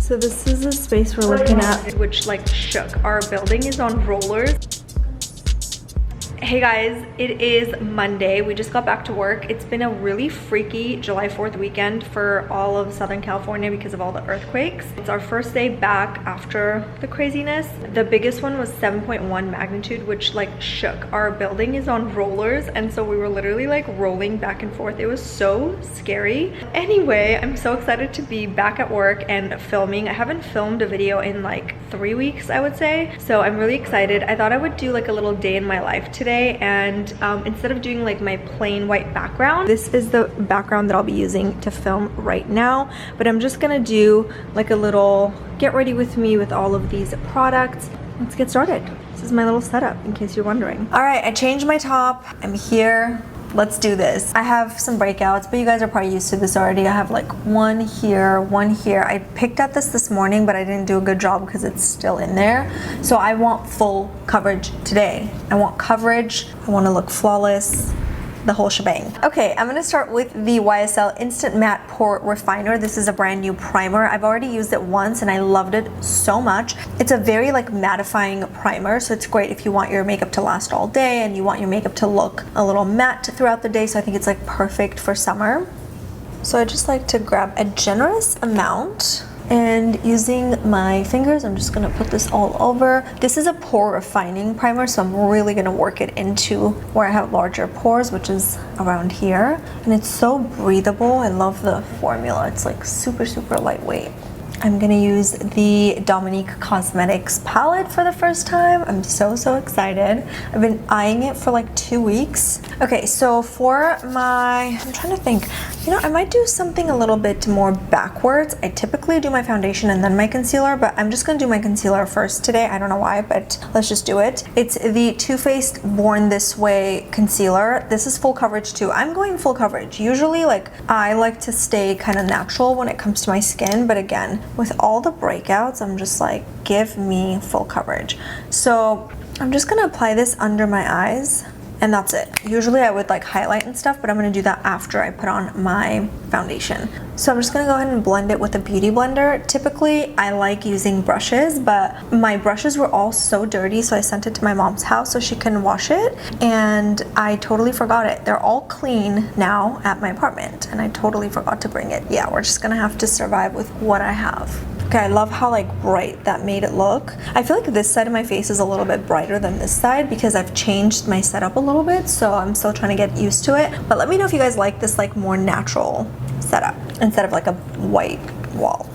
So this is the space we're looking at, which like shook. Our building is on rollers. Hey guys, it is Monday. We just got back to work. It's been a really freaky July 4th weekend for all of Southern California because of all the earthquakes. It's our first day back after the craziness. The biggest one was 7.1 magnitude, which like shook. Our building is on rollers, and so we were literally like rolling back and forth. It was so scary. Anyway, I'm so excited to be back at work and filming. I haven't filmed a video in like 3 weeks, I would say. So I'm really excited. I thought I would do like a little day in my life today. And instead of doing like my plain white background, this is the background that I'll be using to film right now. But I'm just gonna do like a little get ready with me with all of these products. Let's get started. This is my little setup in case you're wondering. All right, I changed my top. I'm here. Let's do this. I have some breakouts, but you guys are probably used to this already. I have like one here, one here. I picked at this morning, but I didn't do a good job because it's still in there. So I want full coverage today. I want coverage. I want to look flawless. The whole shebang. Okay, I'm gonna start with the YSL Instant Matte Pore Refiner. This is a brand new primer. I've already used it once and I loved it so much. It's a very like mattifying primer, so it's great if you want your makeup to last all day and you want your makeup to look a little matte throughout the day, so I think it's like perfect for summer. So I just like to grab a generous amount, and using my fingers, I'm just gonna put this all over. This is a pore refining primer, so I'm really gonna work it into where I have larger pores, which is around here. And it's so breathable. I love the formula. It's like super, super lightweight. I'm gonna use the Dominique Cosmetics palette for the first time. I'm so, so excited. I've been eyeing it for like 2 weeks. Okay, so for my, I'm trying to think, you know, I might do something a little bit more backwards. I typically do my foundation and then my concealer, but I'm just gonna do my concealer first today. I don't know why, but let's just do it. It's the Too Faced Born This Way concealer. This is full coverage too. I'm going full coverage. Usually like I like to stay kind of natural when it comes to my skin, but again, with all the breakouts, I'm just like, give me full coverage. So I'm just gonna apply this under my eyes, and that's it. Usually I would like highlight and stuff, but I'm gonna do that after I put on my foundation. So I'm just gonna go ahead and blend it with a beauty blender. Typically I like using brushes, but my brushes were all so dirty, so I sent it to my mom's house so she can wash it, and I totally forgot it. They're all clean now at my apartment, and I totally forgot to bring it. Yeah, we're just gonna have to survive with what I have. Okay, I love how like bright that made it look. I feel like this side of my face is a little bit brighter than this side because I've changed my setup a little bit, so I'm still trying to get used to it. But let me know if you guys like this like more natural setup instead of like a white wall.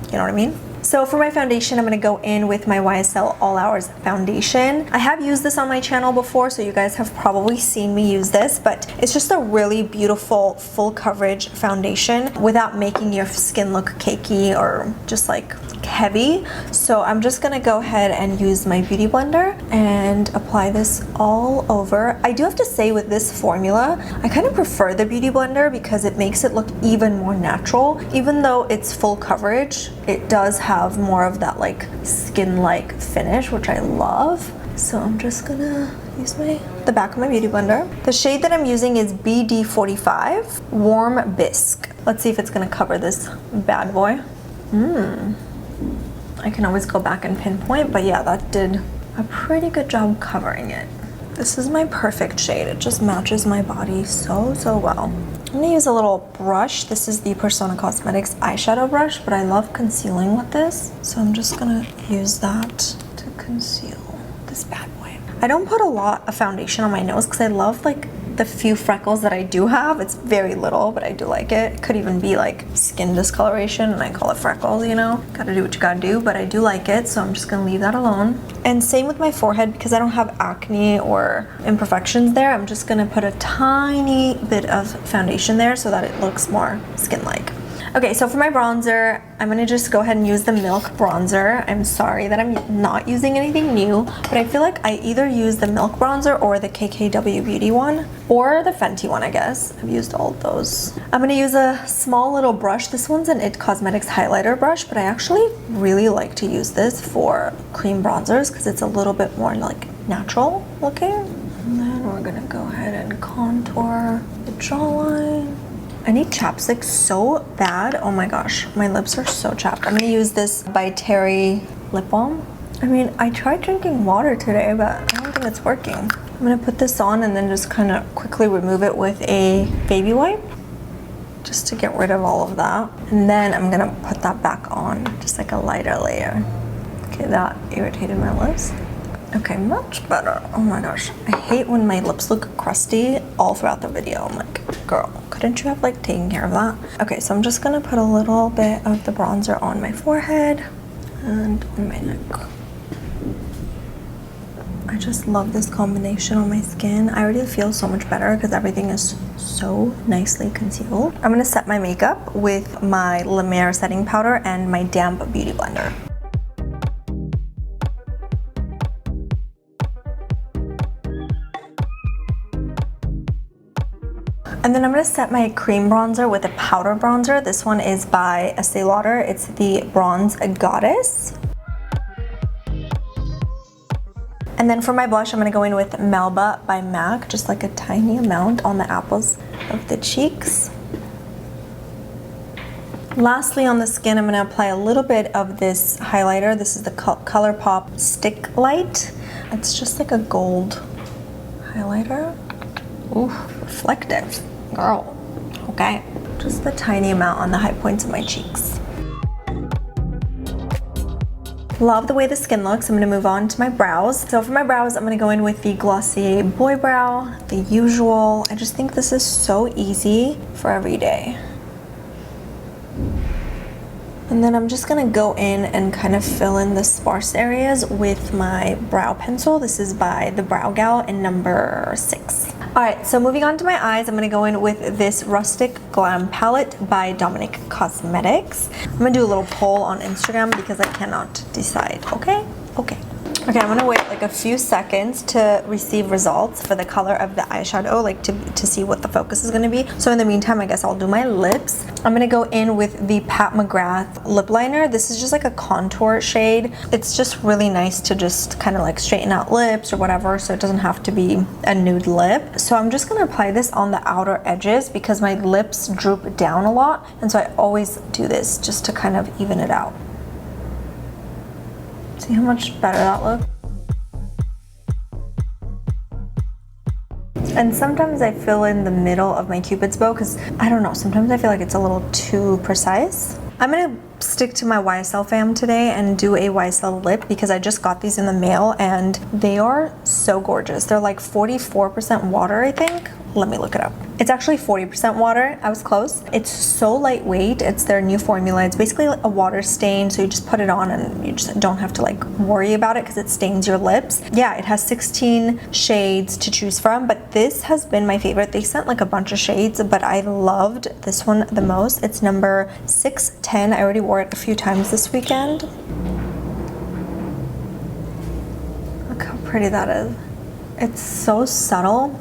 You know what I mean? So for my foundation, I'm gonna go in with my YSL All Hours foundation. I have used this on my channel before, so you guys have probably seen me use this, but it's just a really beautiful full coverage foundation without making your skin look cakey or just like heavy. So I'm just gonna go ahead and use my beauty blender and apply this all over. I do have to say with this formula, I kind of prefer the beauty blender because it makes it look even more natural. Even though it's full coverage, it does have more of that like skin-like finish, which I love. So I'm just gonna use the back of my beauty blender. The shade that I'm using is BD45 Warm Bisque. Let's see if it's gonna cover this bad boy. I can always go back and pinpoint, but yeah, that did a pretty good job covering it. This is my perfect shade. It just matches my body so, so well. I'm gonna use a little brush. This is the Sona Cosmetics eyeshadow brush, but I love concealing with this. So I'm just gonna use that to conceal this bad boy. I don't put a lot of foundation on my nose because I love like the few freckles that I do have. It's very little, but I do like it. It could even be like skin discoloration and I call it freckles, you know? Gotta do what you gotta do, but I do like it, so I'm just gonna leave that alone. And same with my forehead, because I don't have acne or imperfections there, I'm just gonna put a tiny bit of foundation there so that it looks more skin-like. Okay, so for my bronzer, I'm gonna just go ahead and use the Milk bronzer. I'm sorry that I'm not using anything new, but I feel like I either use the Milk bronzer or the KKW Beauty one, or the Fenty one, I guess. I've used all of those. I'm gonna use a small little brush. This one's an IT Cosmetics highlighter brush, but I actually really like to use this for cream bronzers because it's a little bit more like natural looking. And then we're gonna go ahead and contour the jawline. I need chapstick so bad. Oh my gosh, my lips are so chapped. I'm gonna use this by Terry lip balm. I mean, I tried drinking water today, but I don't think it's working. I'm gonna put this on and then just kind of quickly remove it with a baby wipe, just to get rid of all of that. And then I'm gonna put that back on, just like a lighter layer. Okay, that irritated my lips. Okay, much better. Oh my gosh, I hate when my lips look crusty all throughout the video. I'm like, girl, couldn't you have like taken care of that? Okay, so I'm just gonna put a little bit of the bronzer on my forehead and on my neck. I just love this combination on my skin. I already feel so much better because everything is so nicely concealed. I'm gonna set my makeup with my La Mer setting powder and my damp beauty blender. And then I'm gonna set my cream bronzer with a powder bronzer. This one is by Estee Lauder. It's the Bronze Goddess. And then for my blush, I'm gonna go in with Melba by MAC, just like a tiny amount on the apples of the cheeks. Lastly, on the skin, I'm gonna apply a little bit of this highlighter. This is the ColourPop Stick Light. It's just like a gold highlighter. Ooh, reflective, girl. Okay, just a tiny amount on the high points of my cheeks. Love the way the skin looks. I'm gonna move on to my brows. So for my brows, I'm gonna go in with the Glossier Boy Brow, the usual. I just think this is so easy for every day. And then I'm just gonna go in and kind of fill in the sparse areas with my brow pencil. This is by the Brow Gal in number 6. All right, so moving on to my eyes, I'm gonna go in with this Rustic Glam palette by Dominique Cosmetics. I'm gonna do a little poll on Instagram because I cannot decide, okay? Okay. Okay, I'm gonna wait like a few seconds to receive results for the color of the eyeshadow, like to see what the focus is gonna be. So in the meantime, I guess I'll do my lips. I'm gonna go in with the Pat McGrath lip liner. This is just like a contour shade. It's just really nice to just kind of like straighten out lips or whatever, so it doesn't have to be a nude lip. So I'm just gonna apply this on the outer edges because my lips droop down a lot, and so I always do this just to kind of even it out. See how much better that looks? And sometimes I fill in the middle of my Cupid's bow because, I don't know, sometimes I feel like it's a little too precise. I'm gonna stick to my YSL fam today and do a YSL lip because I just got these in the mail and they are so gorgeous. They're like 44% water, I think. Let me look it up. It's actually 40% water. I was close. It's so lightweight. It's their new formula. It's basically a water stain, so you just put it on and you just don't have to like worry about it because it stains your lips. Yeah, it has 16 shades to choose from, but this has been my favorite. They sent like a bunch of shades, but I loved this one the most. It's number 610. I already wore it a few times this weekend. Look how pretty that is. It's so subtle.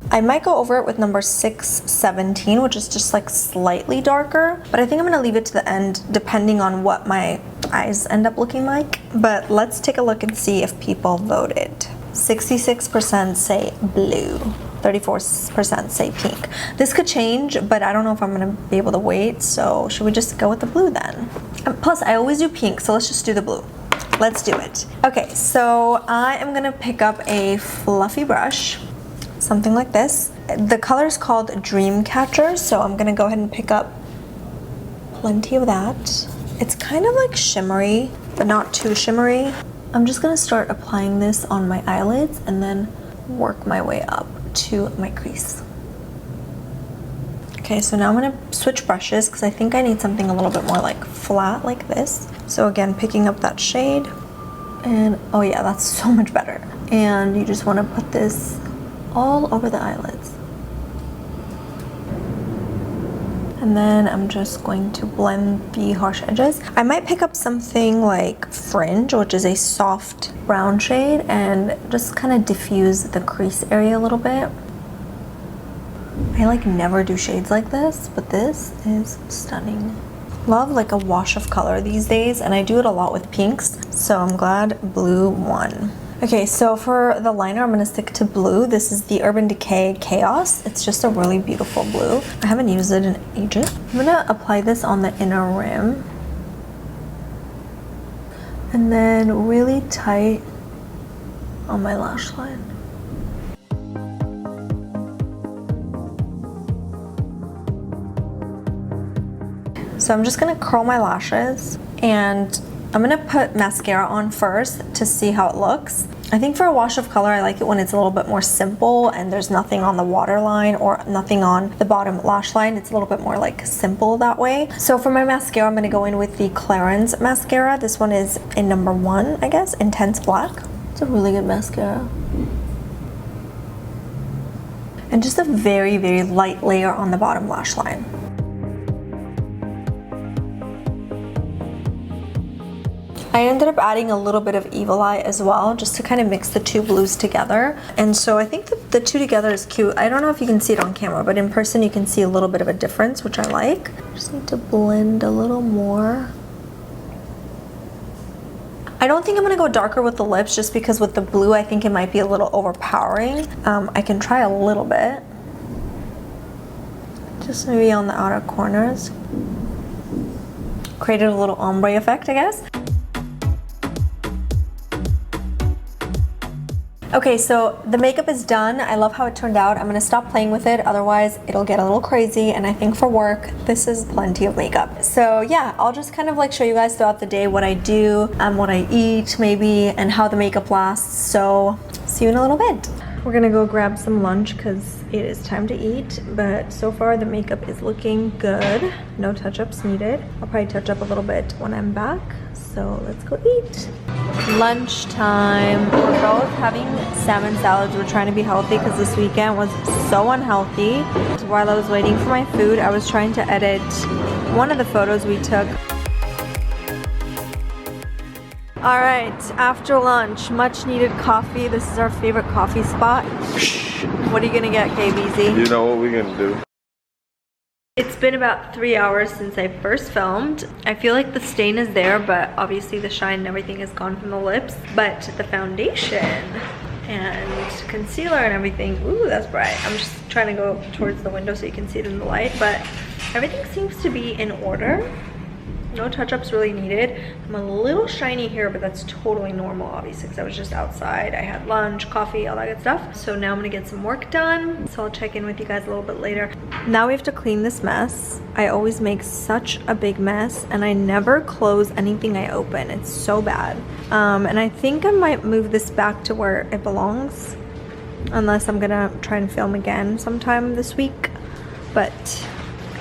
I might go over it with number 617, which is just like slightly darker, but I think I'm gonna leave it to the end depending on what my eyes end up looking like. But let's take a look and see if people voted. 66% say blue, 34% say pink. This could change, but I don't know if I'm gonna be able to wait, so should we just go with the blue then? Plus, I always do pink, so let's just do the blue. Let's do it. Okay, so I am gonna pick up a fluffy brush, something like this. The color is called Dreamcatcher, so I'm gonna go ahead and pick up plenty of that. It's kind of like shimmery, but not too shimmery. I'm just gonna start applying this on my eyelids and then work my way up to my crease. Okay, so now I'm gonna switch brushes because I think I need something a little bit more like flat like this. So again, picking up that shade, and oh yeah, that's so much better. And you just wanna put this all over the eyelids. And then I'm just going to blend the harsh edges. I might pick up something like Fringe, which is a soft brown shade, and just kind of diffuse the crease area a little bit. I like never do shades like this, but this is stunning. Love like a wash of color these days, and I do it a lot with pinks, so I'm glad blue won. Okay, so for the liner, I'm gonna stick to blue. This is the Urban Decay Chaos. It's just a really beautiful blue. I haven't used it in ages. I'm gonna apply this on the inner rim. And then really tight on my lash line. So I'm just gonna curl my lashes and I'm gonna put mascara on first to see how it looks. I think for a wash of color, I like it when it's a little bit more simple and there's nothing on the waterline or nothing on the bottom lash line. It's a little bit more like simple that way. So for my mascara, I'm gonna go in with the Clarins mascara. This one is in number 1, I guess, Intense Black. It's a really good mascara. And just a very, very light layer on the bottom lash line. I ended up adding a little bit of Evil Eye as well, just to kind of mix the two blues together. And so I think the two together is cute. I don't know if you can see it on camera, but in person you can see a little bit of a difference, which I like. Just need to blend a little more. I don't think I'm gonna go darker with the lips just because with the blue I think it might be a little overpowering. I can try a little bit. Just maybe on the outer corners. Created a little ombre effect, I guess. Okay, so the makeup is done. I love how it turned out. I'm gonna stop playing with it, otherwise it'll get a little crazy, and I think for work, this is plenty of makeup. So yeah, I'll just kind of like show you guys throughout the day what I do, what I eat maybe, and how the makeup lasts. So see you in a little bit. We're gonna go grab some lunch because it is time to eat, but so far the makeup is looking good. No touch-ups needed. I'll probably touch up a little bit when I'm back. So let's go eat. Lunchtime. We're both having salmon salads. We're trying to be healthy because this weekend was so unhealthy. While I was waiting for my food, I was trying to edit one of the photos we took. All right, after lunch, much needed coffee. This is our favorite coffee spot. What are you gonna get, KBZ? You know what we're gonna do. It's been about 3 hours since I first filmed. I feel like the stain is there, but obviously the shine and everything is gone from the lips. But the foundation and concealer and everything, ooh, that's bright. I'm just trying to go towards the window so you can see it in the light, but everything seems to be in order. No touch-ups really needed. I'm a little shiny here, but that's totally normal, obviously, because I was just outside. I had lunch, coffee, all that good stuff. So now I'm gonna get some work done. So I'll check in with you guys a little bit later. Now we have to clean this mess. I always make such a big mess, and I never close anything I open. It's so bad. And I think I might move this back to where it belongs, unless I'm gonna try and film again sometime this week. But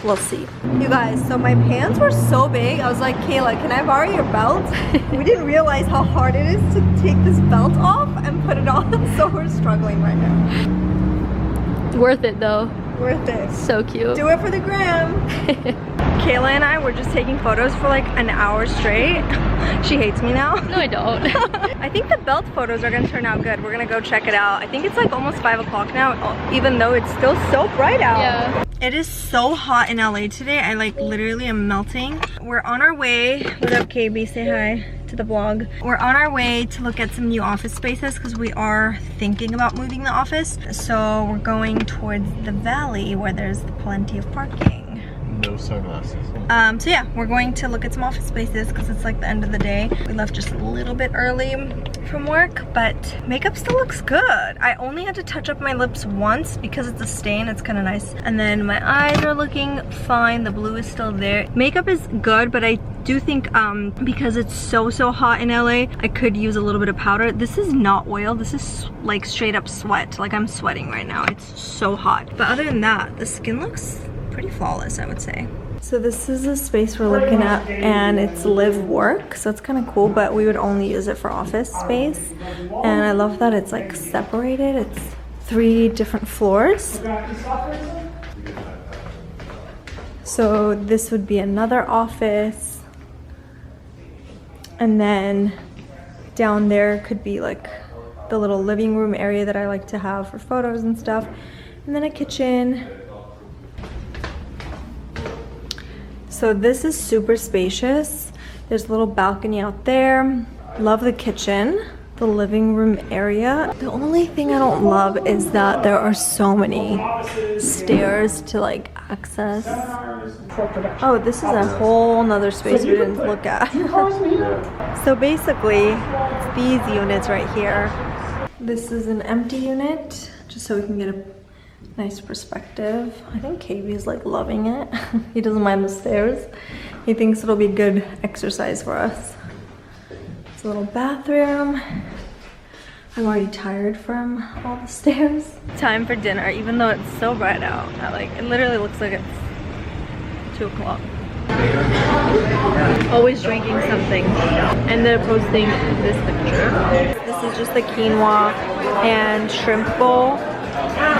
we'll see. You guys, so my pants were so big. I was like, Kayla, can I borrow your belt? We didn't realize how hard it is to take this belt off and put it on, so we're struggling right now. Worth it though. Worth it. So cute. Do it for the gram. Kayla and I were just taking photos for like an hour straight. She hates me now. No, I don't. I think the belt photos are gonna turn out good. We're gonna go check it out. I think it's like almost 5 o'clock now, even though it's still so bright out. Yeah. It is so hot in LA today. I like literally am melting. We're on our way. What up, KB? Say hi to the vlog. We're on our way to look at some new office spaces because we are thinking about moving the office. So we're going towards the valley where there's plenty of parking. No sunglasses. So yeah, we're going to look at some office spaces because it's like the end of the day. We left just a little bit early from work, but makeup still looks good. I only had to touch up my lips once because it's a stain. It's kind of nice. And then my eyes are looking fine. The blue is still there. Makeup is good, but I do think because it's so hot in LA, I could use a little bit of powder. This is not oil. This is like straight up sweat. Like I'm sweating right now. It's so hot. But other than that, the skin looks pretty flawless, I would say. So this is the space we're looking at, and it's live work, so it's kind of cool, but we would only use it for office space. And I love that it's like separated. It's 3 different floors. So this would be another office, and then down there could be like the little living room area that I like to have for photos and stuff, and then a kitchen. So this is super spacious. There's a little balcony out there. Love the kitchen. the living room area. The only thing I don't love is that there are so many stairs to like access. Oh, this is a whole nother space we didn't look at. So basically, it's these units right here. This is an empty unit, just so we can get a nice perspective. I think KB is like loving it. He doesn't mind the stairs. He thinks it'll be good exercise for us. It's a little bathroom. I'm already tired from all the stairs. Time for dinner, even though it's so bright out. It literally looks like it's 2 o'clock. Always drinking something. And they're posting this picture. This is just the quinoa and shrimp bowl.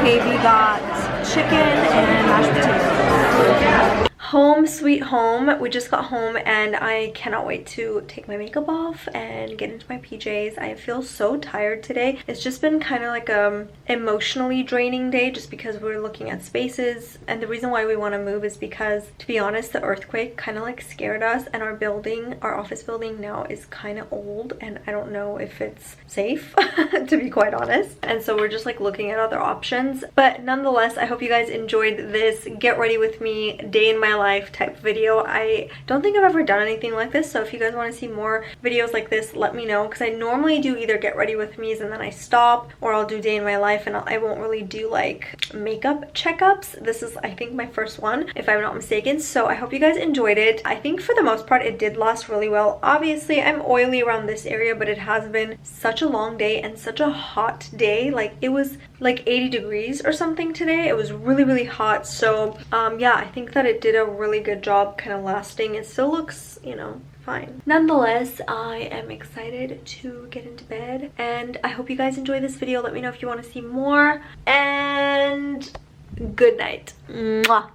KB got chicken and mashed potatoes. Home sweet home. We just got home and I cannot wait to take my makeup off and get into my PJs. I feel so tired today. It's just been kind of like a emotionally draining day just because we're looking at spaces, and the reason why we want to move is because, to be honest, the earthquake kind of like scared us, and our building, our office building now is kind of old and I don't know if it's safe to be quite honest, and so we're just like looking at other options. But nonetheless, I hope you guys enjoyed this get ready with me day in my life type video. I don't think I've ever done anything like this, so if you guys want to see more videos like this, let me know, because I normally do either get ready with me's and then I stop, or I'll do day in my life and I won't really do like makeup checkups. This is, I think, my first one if I'm not mistaken, so I hope you guys enjoyed it. I think for the most part it did last really well. Obviously I'm oily around this area, but it has been such a long day and such a hot day. Like it was like 80 degrees or something today. It was really hot, so yeah, I think that it did a really good job kind of lasting. It still looks, you know, fine. Nonetheless, I am excited to get into bed, and I hope you guys enjoy this video. Let me know if you want to see more, and good night. Mwah.